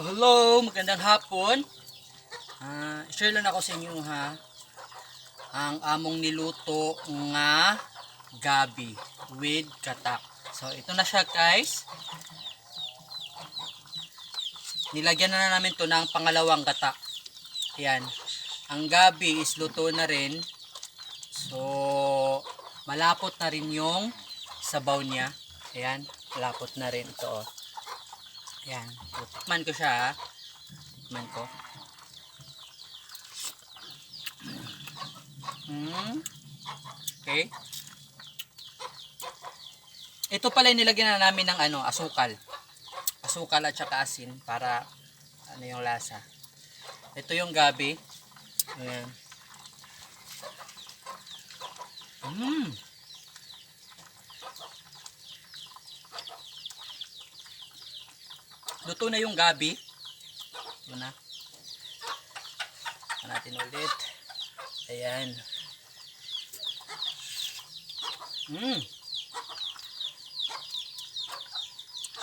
Hello, magandang hapon. Share lang ako sa inyo ha. Ang among niluto nga gabi with katak. So ito na siya guys. Nilagyan na namin to ng pangalawang katak. Ayan. Ang gabi is luto na rin. So malapot na rin yung sabaw niya. Ayan, malapot na rin ito. Oh. Ayan, tikman ko siya ha. Tikman ko. Okay. Ito pala nilagyan na namin ng asukal. Asukal at saka asin para yung lasa. Ito yung gabi. Ayan. Luto na yung gabi. Ito na. Natin ulit. Ayan.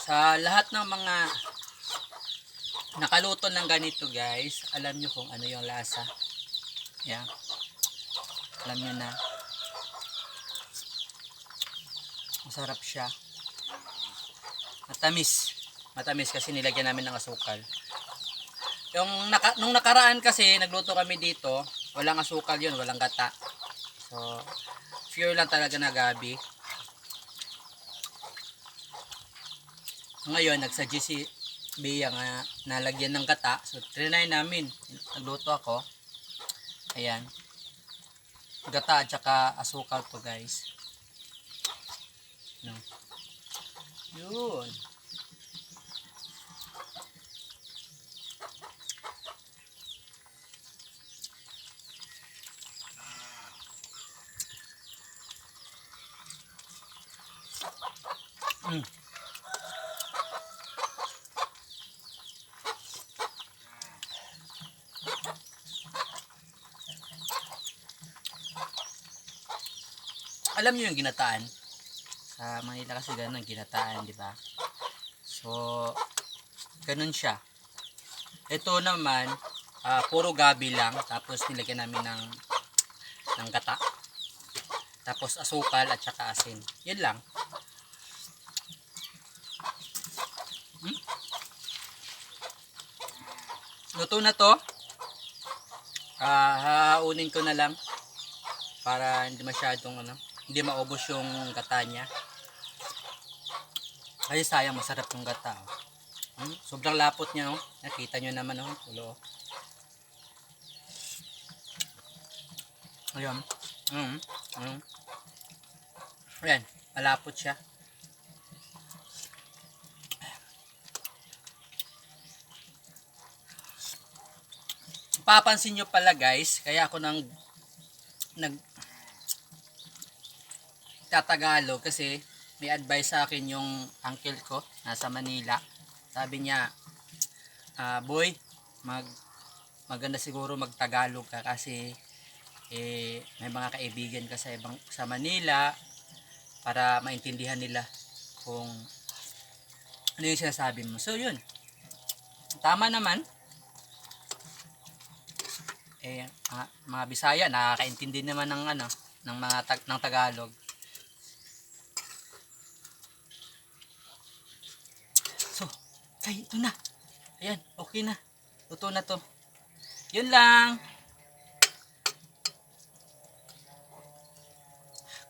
Sa lahat ng mga nakaluto ng ganito guys, alam nyo kung ano yung lasa. Ayan. Alam nyo na. Masarap siya. Matamis. Matamis kasi nilagyan namin ng asukal. Nung nakaraan kasi nagluto kami dito, walang asukal yun, walang gata. So, pure lang talaga na gabi. Ngayon, nagsuggest si Bea nga nalagyan ng gata. So, trinay namin. Nagluto ako. Ayan. Gata at saka asukal to guys. No. Yun. Alam niyo yung ginataan? Sa Manila kasi ganun ginataan, di ba? So, ganun siya. Ito naman, puro gabi lang. Tapos nilagyan namin ng gata. Tapos asukal at saka asin. Yan lang. Luto na to. Hahaunin ko na lang. Para hindi masyadong hindi maubos yung gata niya. Ay sayang, masarap yung gata. Sobrang lapot niya. Nakita nyo naman. Tulo. Ayan. Ayan. Malapot siya. Papansin nyo pala guys, kaya ako nagtatagalog kasi may advice sa akin yung uncle ko nasa Manila. Sabi niya, boy, maganda siguro magtagalog ka kasi may mga kaibigan ka sa Manila para maintindihan nila kung ano yung sinasabi mo. So yun, tama naman. Mga Bisaya nakakaintindi naman ng ng Tagalog. So, ito na. Ayan, okay na. Luto na to. Yun lang.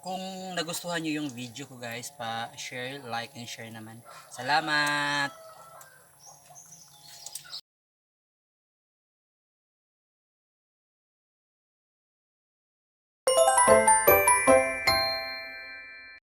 Kung nagustuhan niyo yung video ko guys, pa-share, like, and share naman. Salamat!